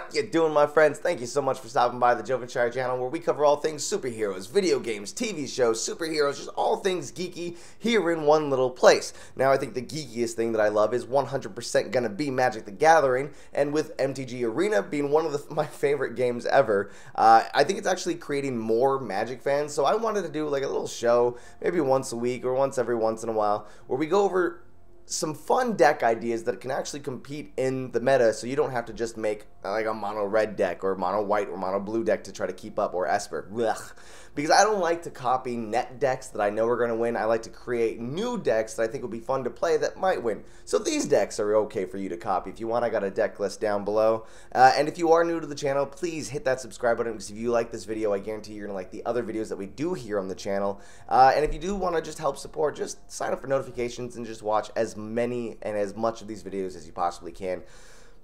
What you doing, my friends? Thank you so much for stopping by the Jovenshire channel, where we cover all things superheroes, video games, TV shows, superheroes, just all things geeky here in one little place. Now, I think the geekiest thing that I love is 100% going to be Magic the Gathering, and with MTG Arena being one of my favorite games ever, I think it's actually creating more Magic fans, so I wanted to do like a little show, maybe once a week or once in a while, where we go over some fun deck ideas that can actually compete in the meta, so you don't have to just make like a mono red deck or mono white or mono blue deck to try to keep up, or Esper. Ugh. Because I don't like to copy net decks that I know are going to win. I like to create new decks that I think will be fun to play that might win. So these decks are okay for you to copy. If you want, I got a deck list down below. And if you are new to the channel, please hit that subscribe button, because if you like this video, I guarantee you're going to like the other videos that we do here on the channel. And if you do want to just help support, just sign up for notifications and just watch as many and as much of these videos as you possibly can.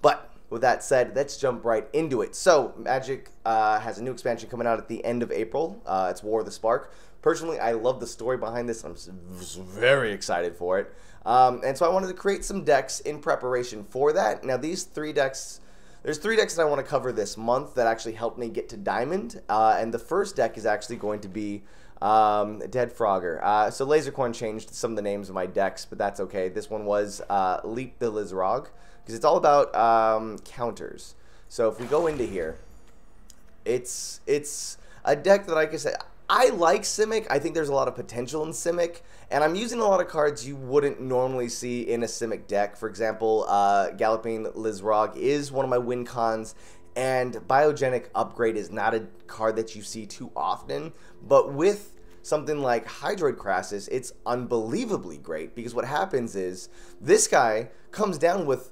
But with that said, let's jump right into it. So, Magic has a new expansion coming out at the end of April. It's War of the Spark. Personally, I love the story behind this. I'm very excited for it. And so I wanted to create some decks in preparation for that. Now, these three decks, there's three decks that I want to cover this month that actually helped me get to Diamond. And the first deck is actually going to be Dead Frogger. So Lasercoin changed some of the names of my decks, but that's okay. This one was Leap the Lizrog, because it's all about counters. So if we go into here, it's a deck that, like I said, I like Simic. I think there's a lot of potential in Simic, and I'm using a lot of cards you wouldn't normally see in a Simic deck. For example, Galloping Lizrog is one of my win cons, and Biogenic Upgrade is not a card that you see too often, but with something like Hydroid Crassus, it's unbelievably great, because what happens is this guy comes down with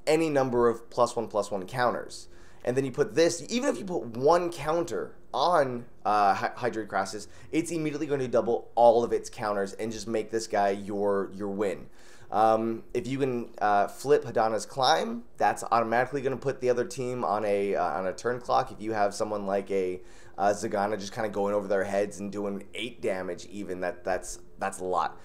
any number of +1/+1 counters, and then you put this, even if you put one counter on Hydroid Crassus, it's immediately going to double all of its counters and just make this guy your win. If you can flip Hadana's Climb, that's automatically going to put the other team on a turn clock. If you have someone like a Zagana just kind of going over their heads and doing 8 damage, even that's a lot.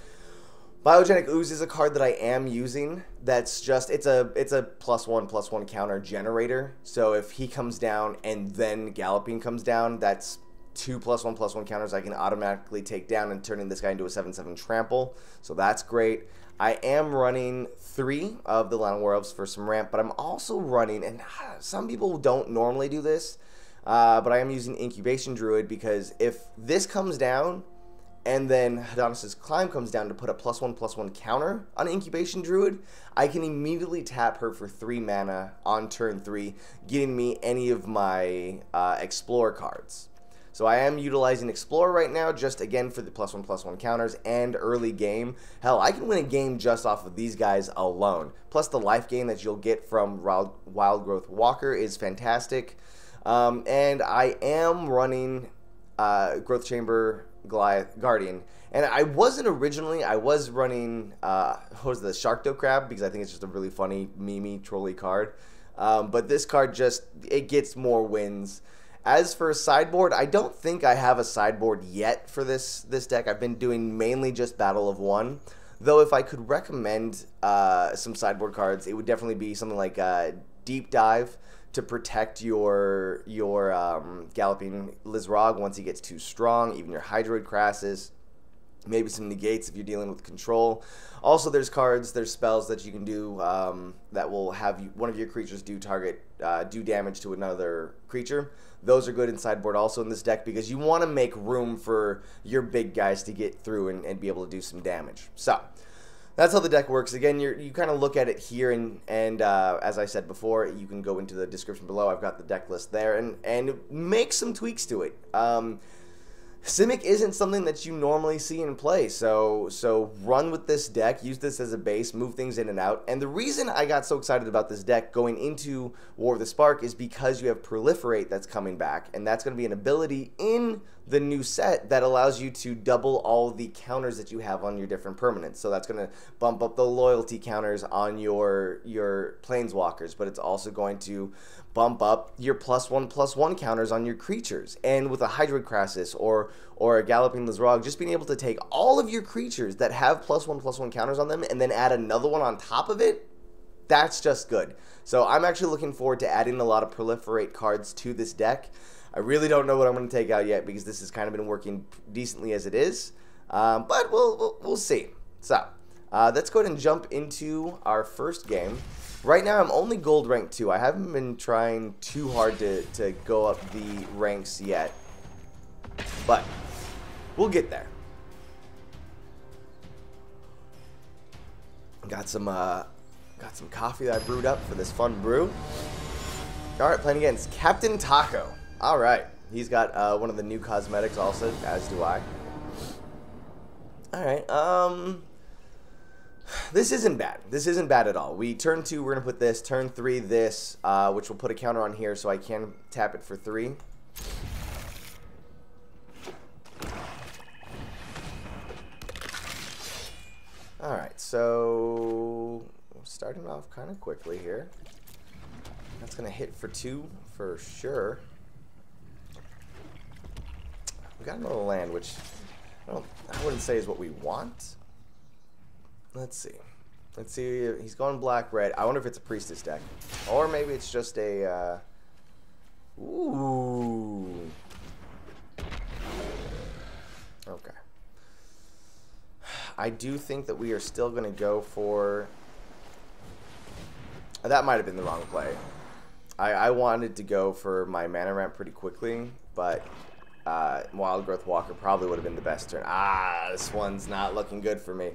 Biogenic Ooze is a card that I am using. That's just it's a +1/+1 counter generator. So if he comes down and then Galloping comes down, that's 2 +1/+1 counters I can automatically take down, and turning this guy into a 7/7 trample. So that's great. I am running 3 of the Llanowar Elves for some ramp, but I'm also running, and some people don't normally do this, but I am using Incubation Druid, because if this comes down and then Hadana's Climb comes down to put a +1/+1 counter on Incubation Druid, I can immediately tap her for 3 mana on turn 3, getting me any of my Explorer cards. So I am utilizing Explorer right now, just again for the +1/+1 counters and early game. Hell, I can win a game just off of these guys alone. Plus the life gain that you'll get from Wild Growth Walker is fantastic. And I am running Growth Chamber Guardian. And I wasn't originally, I was running, what was the Sharkdo Crab, because I think it's just a really funny, memey, trolly card. But this card just, it gets more wins. As for sideboard, I don't think I have a sideboard yet for this deck. I've been doing mainly just Battle of One. Though if I could recommend some sideboard cards, it would definitely be something like Deep Dive to protect your Galloping Lizrog once he gets too strong, even your Hydroid Crassus. Maybe some negates if you're dealing with control. Also, there's spells that you can do that will have one of your creatures do damage to another creature. Those are good in sideboard also in this deck, because you want to make room for your big guys to get through and be able to do some damage. So that's how the deck works. Again, you kind of look at it here, and as I said before, you can go into the description below. I've got the deck list there, and make some tweaks to it. Simic isn't something that you normally see in play, so run with this deck, use this as a base, move things in and out. And the reason I got so excited about this deck going into War of the Spark is because you have Proliferate that's coming back, and that's going to be an ability in the new set that allows you to double all the counters that you have on your different permanents. So that's going to bump up the loyalty counters on your planeswalkers, but it's also going to bump up your +1/+1 counters on your creatures. And with a Hydroid Crassus or a Galloping Lizrog, just being able to take all of your creatures that have +1/+1 counters on them and then add another one on top of it, that's just good. So I'm actually looking forward to adding a lot of proliferate cards to this deck. I really don't know what I'm going to take out yet because this has kind of been working decently as it is. But we'll see. So let's go ahead and jump into our first game. Right now I'm only gold rank 2. I haven't been trying too hard to go up the ranks yet. But we'll get there. Got some coffee that I brewed up for this fun brew. Alright, playing against Captain Taco. Alright. He's got one of the new cosmetics also, as do I. Alright, this isn't bad. This isn't bad at all. Turn 2, we're going to put this. Turn 3, this, which will put a counter on here so I can tap it for 3. Alright, so starting off kind of quickly here. That's going to hit for 2 for sure. We got another land, which I wouldn't say is what we want. Let's see. Let's see. He's going black-red. I wonder if it's a priestess deck. Or maybe it's just a... Ooh. Okay. I do think that we are still going to go for... That might have been the wrong play. I wanted to go for my mana ramp pretty quickly, but Wild Growth Walker probably would have been the best turn. This one's not looking good for me.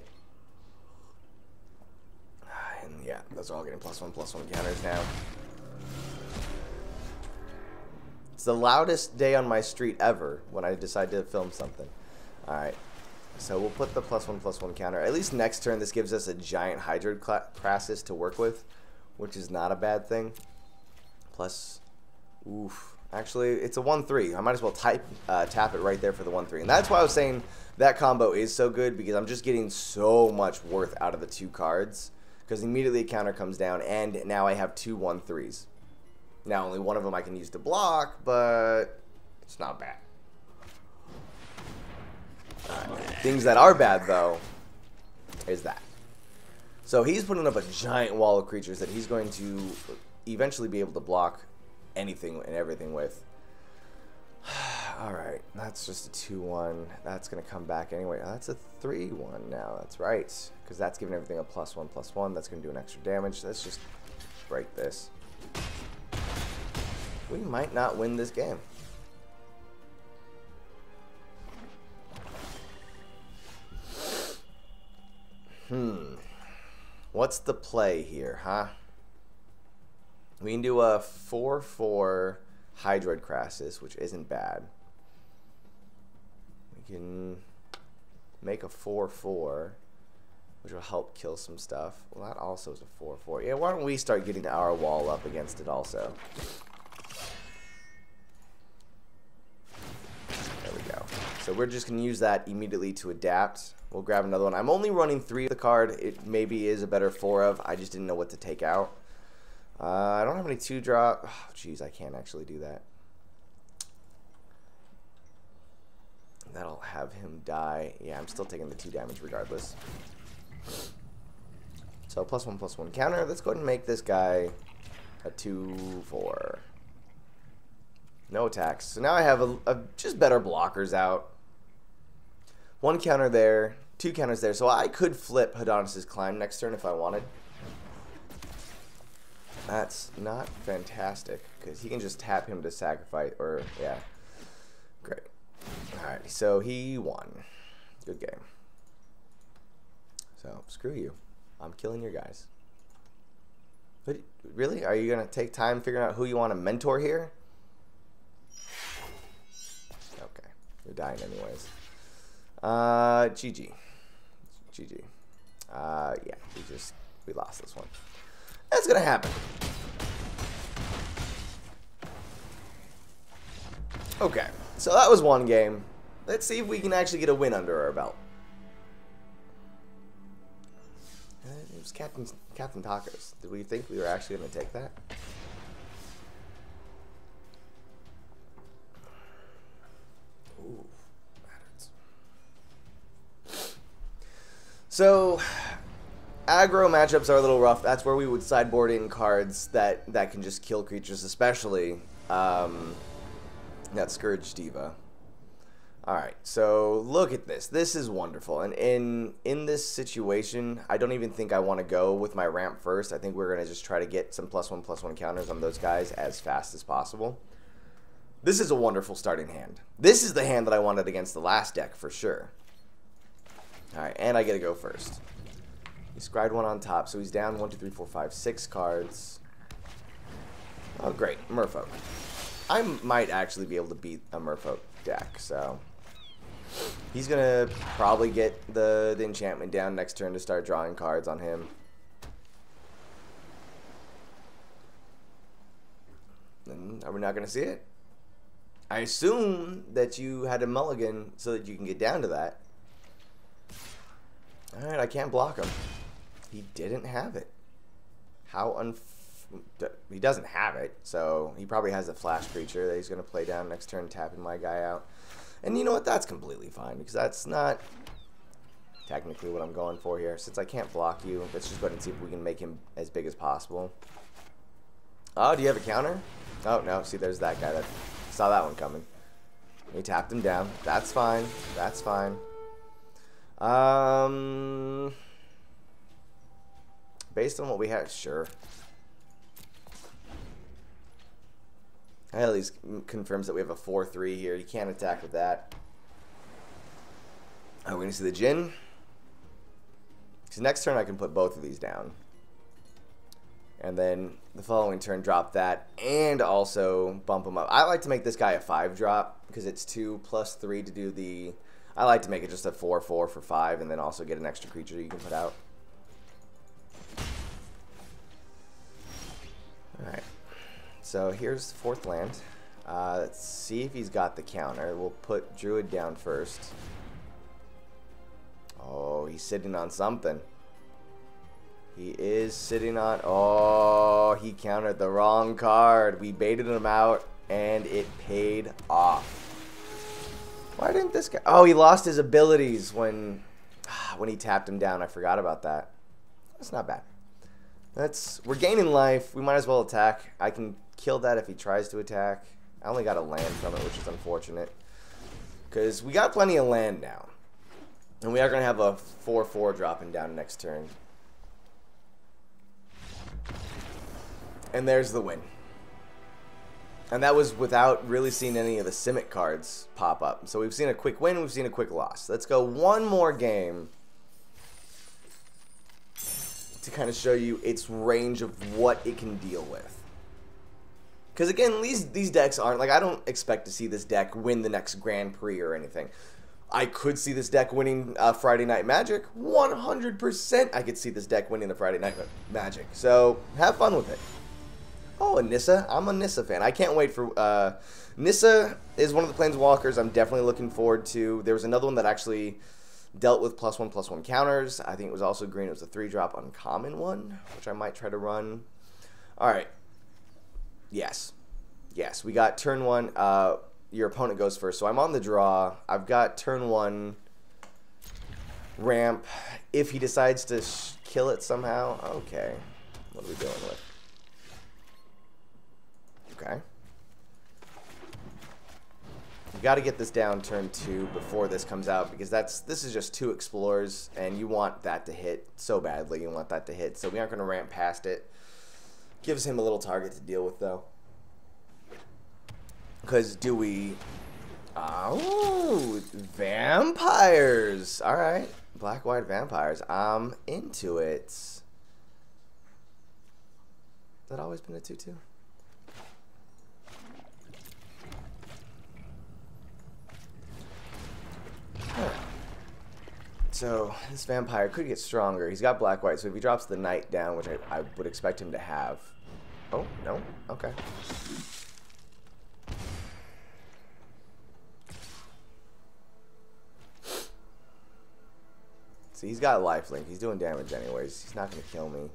And yeah, those are all getting +1/+1 counters now. It's the loudest day on my street ever when I decide to film something. Alright. So we'll put the +1/+1 counter. At least next turn, this gives us a giant Hydroid Crassus to work with, which is not a bad thing. Plus, oof. Actually, it's a 1/3. I might as well tap it right there for the 1/3. And that's why I was saying that combo is so good, because I'm just getting so much worth out of the 2 cards. Because immediately a counter comes down, and now I have 2 1/3s. Now, only one of them I can use to block, but it's not bad. Things that are bad, though, is that. So he's putting up a giant wall of creatures that he's going to eventually be able to block anything and everything with. Alright, that's just a 2/1. That's going to come back anyway. That's a 3/1 now. That's right. Because that's giving everything a +1/+1. That's going to do an extra damage. Let's just break this. We might not win this game. What's the play here, huh? We can do a 4/4 Hydroid Crassus, which isn't bad. We can make a 4/4, which will help kill some stuff. Well, that also is a 4/4. Yeah, why don't we start getting our wall up against it also? There we go. So we're just going to use that immediately to adapt. We'll grab another one. I'm only running 3 of the card. It maybe is a better 4 of. I just didn't know what to take out. I don't have any 2-drop. Oh, jeez, I can't actually do that. That'll have him die. Yeah, I'm still taking the 2 damage regardless. So +1/+1 counter. Let's go ahead and make this guy a 2/4. No attacks. So now I have just better blockers out. 1 counter there, 2 counters there. So I could flip Adonis's Climb next turn if I wanted. That's not fantastic, because he can just tap him to sacrifice, or, yeah. Great. Alright, so he won. Good game. So, screw you. I'm killing your guys. But, really? Are you going to take time figuring out who you want to mentor here? Okay. You're dying anyways. GG. GG. Yeah, we lost this one. That's gonna happen. Okay, so that was one game. Let's see if we can actually get a win under our belt. It was Captain Tacos. Did we think we were actually gonna take that? Ooh, that hurts. So, aggro matchups are a little rough. That's where we would sideboard in cards that can just kill creatures, especially that Scourge Diva. Alright, so look at this. This is wonderful. And in this situation, I don't even think I want to go with my ramp first. I think we're going to just try to get some +1/+1 counters on those guys as fast as possible. This is a wonderful starting hand. This is the hand that I wanted against the last deck for sure. Alright, and I get to go first. He scryed one on top, so he's down 1, 2, 3, 4, 5, 6 cards. Oh, great. Merfolk. I might actually be able to beat a Merfolk deck, so he's gonna probably get the enchantment down next turn to start drawing cards on him. And are we not gonna see it? I assume that you had a mulligan so that you can get down to that. Alright, I can't block him. He didn't have it. How he doesn't have it, so he probably has a flash creature that he's going to play down next turn, tapping my guy out. And you know what? That's completely fine, because that's not technically what I'm going for here. Since I can't block you, let's just go ahead and see if we can make him as big as possible. Oh, do you have a counter? Oh, no. See, there's that guy that saw that one coming. We tapped him down. That's fine. That's fine. Based on what we have, sure. At least confirms that we have a 4/3 here. You can't attack with that. Oh, we're going to see the Djinn. So next turn I can put both of these down. And then the following turn drop that and also bump them up. I like to make this guy a 5-drop because it's 2 + 3 to do the... I like to make it just a 4/4 for 5 and then also get an extra creature you can put out. Alright. So here's the 4th land. Let's see if he's got the counter. We'll put Druid down first. Oh, he's sitting on something. He is sitting on... Oh, he countered the wrong card. We baited him out, and it paid off. Why didn't this guy... Oh, he lost his abilities when he tapped him down. I forgot about that. That's not bad. We're gaining life. We might as well attack. I can kill that if he tries to attack. I only got a land from it, which is unfortunate. Because we got plenty of land now. And we are going to have a 4/4 dropping down next turn. And there's the win. And that was without really seeing any of the Simic cards pop up. So we've seen a quick win, we've seen a quick loss. Let's go one more game to kind of show you its range of what it can deal with. Because again, these decks aren't, like, I don't expect to see this deck win the next Grand Prix or anything. I could see this deck winning Friday Night Magic. 100% I could see this deck winning the Friday Night Magic. So have fun with it. Oh, a Nissa. I'm a Nissa fan. I can't wait for... Nissa is one of the Planeswalkers I'm definitely looking forward to. There was another one that actually dealt with +1/+1 counters. I think it was also green. It was a 3-drop uncommon one, which I might try to run. Alright. Yes. Yes, we got turn 1. Your opponent goes first. So I'm on the draw. I've got turn 1 ramp. If he decides to kill it somehow, okay. What are we dealing with? Okay. You got to get this down turn 2 before this comes out, because this is just 2 explorers, and you want that to hit so badly. You want that to hit, so we aren't going to ramp past it. Gives him a little target to deal with, though. Because do we... Oh, vampires. All right, black-white vampires. I'm into it. Has that always been a 2/2? So this vampire could get stronger. He's got black-white, so if he drops the knight down, which I would expect him to have. Oh, no? Okay. See, he's got lifelink. He's doing damage anyways. He's not going to kill me.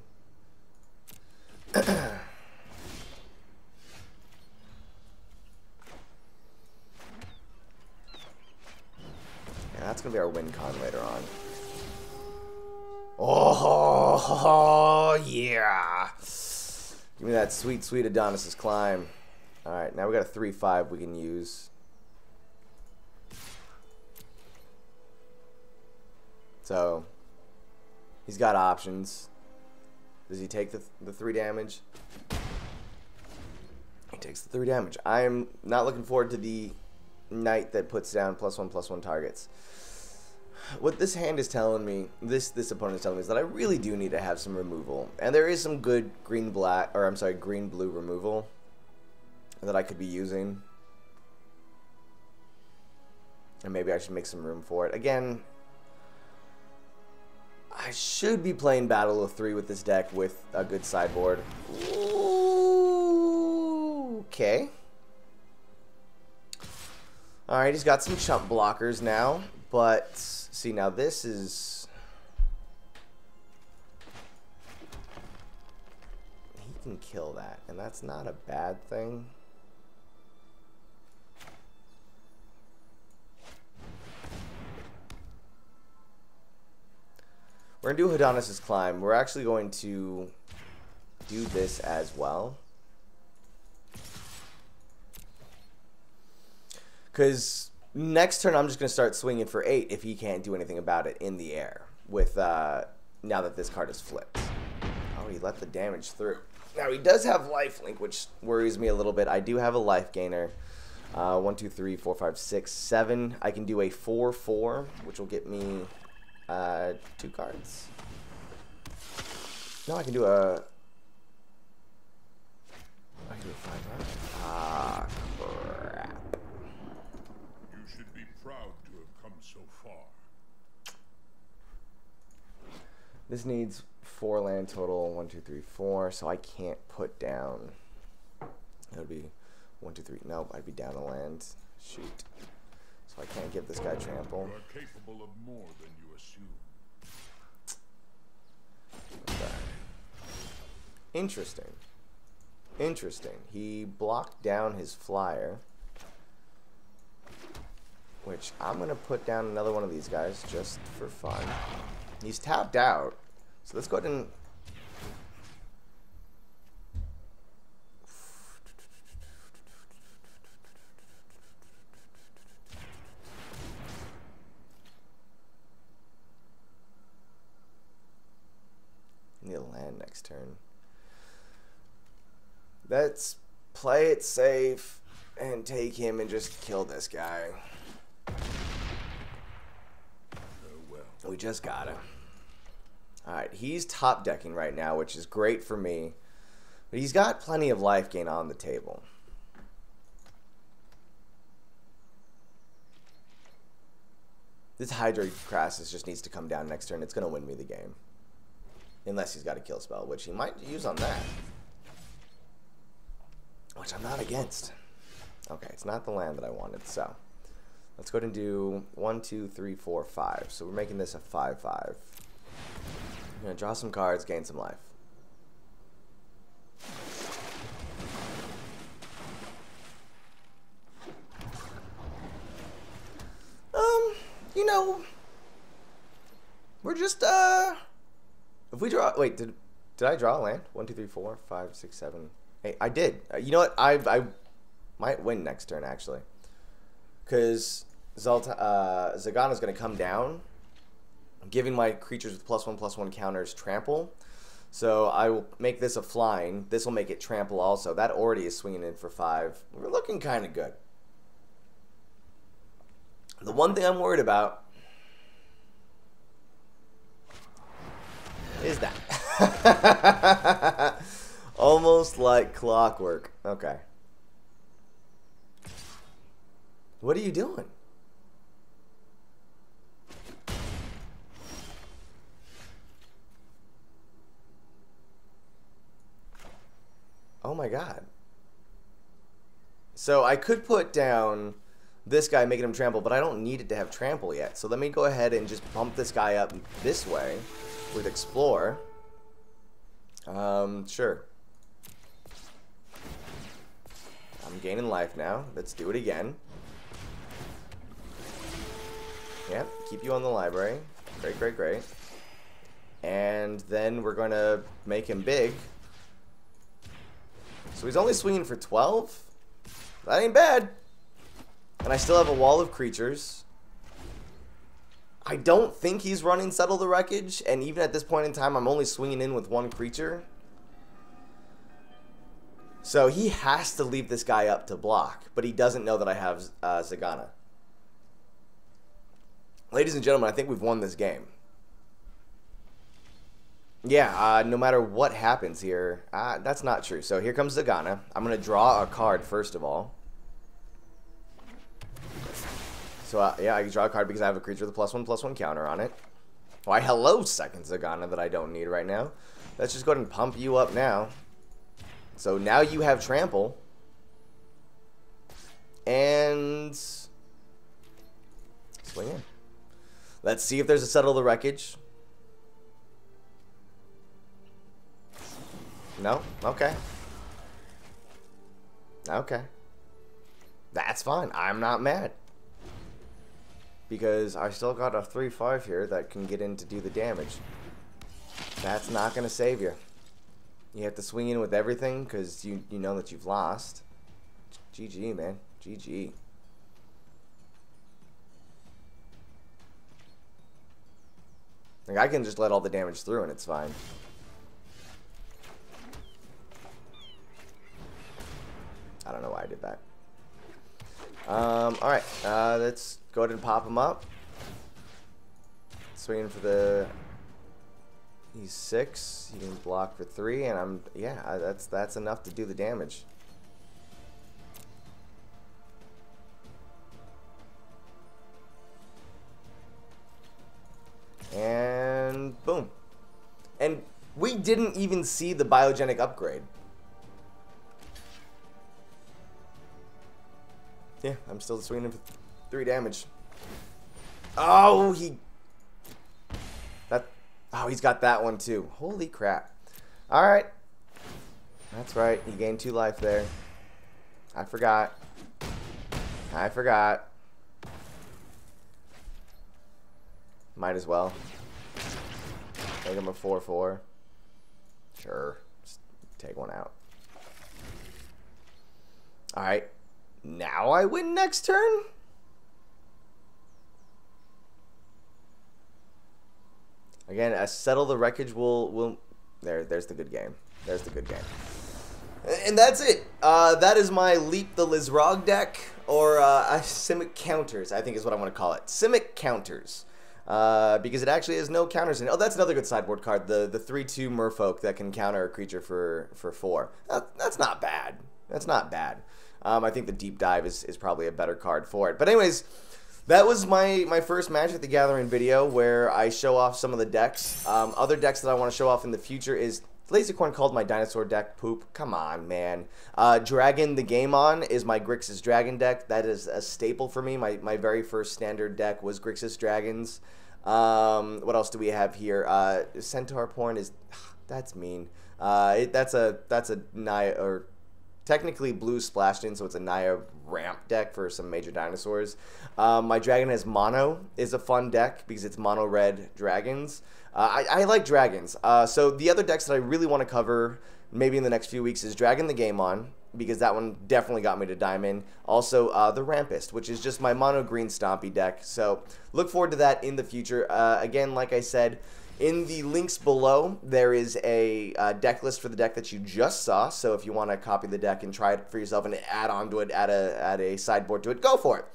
That's going to be our win con later on. Oh, yeah. Give me that sweet, sweet Adonis's Climb. Alright, now we got a 3-5 we can use. So, he's got options. Does he take the 3 damage? He takes the 3 damage. I am not looking forward to the knight that puts down +1/+1 targets. What this hand is telling me, this opponent is telling me, is that I really do need to have some removal. And there is some good green-blue removal that I could be using. And maybe I should make some room for it. Again, I should be playing Battle of 3 with this deck with a good sideboard. Ooh, okay. Alright, he's got some chump blockers now. But, see, now this is... He can kill that, and that's not a bad thing. We're going to do Adonis's Climb. We're actually going to do this as well. Because next turn I'm just going to start swinging for 8 if he can't do anything about it in the air. With now that this card is flipped. Oh, he let the damage through. Now he does have lifelink, which worries me a little bit. I do have a life gainer. 1, 2, 3, 4, 5, 6, 7. I can do a 4/4, which will get me 2 cards. No, I can do a... I can do a 5. Ah, crap. You should be proud to have come so far. This needs 4 land total. 1, 2, 3, 4. So I can't put down... That would be 1, 2, 3. No, I'd be down a land. Shoot. So I can't give this guy trample. You are capable of more than you assume. Okay. Interesting. Interesting. He blocked down his flyer. Which I'm going to put down another one of these guys just for fun. He's tapped out. So let's go ahead and... Need a land next turn. Let's play it safe and take him and just kill this guy. We just gotta. Alright, he's top decking right now, which is great for me. But he's got plenty of life gain on the table. This Hydra Crassus just needs to come down next turn. It's going to win me the game. Unless he's got a kill spell, which he might use on that. Which I'm not against. Okay, it's not the land that I wanted, so. Let's go ahead and do 1, 2, 3, 4, 5. So we're making this a 5/5. I'm going to draw some cards, gain some life. You know, we're just, if we draw, wait, did I draw a land? 1, 2, 3, 4, 5, 6, 7, 8. I did. You know what? I might win next turn, actually. Because Zagana's going to come down, giving my creatures with +1/+1 counters trample. So I will make this a flying. This will make it trample also. That already is swinging in for 5. We're looking kind of good. The one thing I'm worried about is that. Almost like clockwork. Okay. What are you doing? Oh my god. So I could put down this guy, making him trample, but I don't need it to have trample yet. So let me go ahead and just bump this guy up this way with Explore. Sure. I'm gaining life now. Let's do it again. Yep, keep you on the library. Great, great, great. And then we're going to make him big. So he's only swinging for 12? That ain't bad. And I still have a wall of creatures. I don't think he's running Settle the Wreckage. And even at this point in time, I'm only swinging in with one creature. So he has to leave this guy up to block. But he doesn't know that I have Zagana. Ladies and gentlemen, I think we've won this game. Yeah, no matter what happens here, that's not true. So here comes Zagana. I'm going to draw a card first of all. So, yeah, I can draw a card because I have a creature with a +1/+1 counter on it. Why, hello, second Zagana that I don't need right now. Let's just go ahead and pump you up now. So now you have trample. And swing in. Let's see if there's a Settle the Wreckage. No? Okay. Okay. That's fine. I'm not mad. Because I still got a 3/5 here that can get in to do the damage. That's not going to save you. You have to swing in with everything because you know that you've lost. GG, man. GG. Like, I can just let all the damage through and it's fine. I don't know why I did that. Alright, let's go ahead and pop him up. Swinging for the... He's 6. He can block for 3, and yeah, that's enough to do the damage. And boom. And we didn't even see the biogenic upgrade. Yeah, I'm still swinging for 3 damage. Oh, he's got that one too. Holy crap. Alright. That's right. He gained 2 life there. I forgot. Might as well. Make him a 4/4. Sure. Just take one out. Alright. Now I win next turn? Again, a Settle the Wreckage will there's the good game. There's the good game. And that's it. That is my Leap the Lizrog deck, or Simic Counters, I think is what I want to call it. Simic Counters. Because it actually has no counters in it. Oh, that's another good sideboard card. The 3/2 Merfolk that can counter a creature for 4. That's not bad. That's not bad. I think the Deep Dive is probably a better card for it. But anyways, that was my first Magic the Gathering video where I show off some of the decks. Other decks that I want to show off in the future is Lasercorn called my dinosaur deck poop. Come on, man. Dragon the Game On is my Grixis Dragon deck. That is a staple for me. My very first standard deck was Grixis Dragons. What else do we have here? Centaur Porn is... That's mean. That's a Naya... or technically blue splashed in, so it's a Naya ramp deck for some major dinosaurs. My Dragon has Mono is a fun deck because it's mono red dragons. I like dragons. So the other decks that I really want to cover maybe in the next few weeks is Dragon the Game On, because that one definitely got me to Diamond. Also, the Rampist, which is just my mono green stompy deck. So look forward to that in the future. Again, like I said, in the links below, there is a deck list for the deck that you just saw. So if you want to copy the deck and try it for yourself and add on to it, add a sideboard to it, go for it.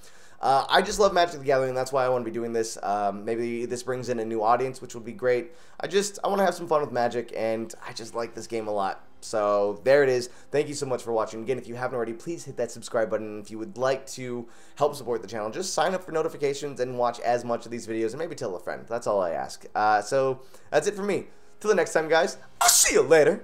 I just love Magic the Gathering. That's why I want to be doing this. Maybe this brings in a new audience, which would be great. I want to have some fun with Magic, and I just like this game a lot. So there it is. Thank you so much for watching. Again, if you haven't already, please hit that subscribe button. If you would like to help support the channel, just sign up for notifications and watch as much of these videos, and maybe tell a friend. That's all I ask. So that's it for me. Till the next time, guys. I'll see you later.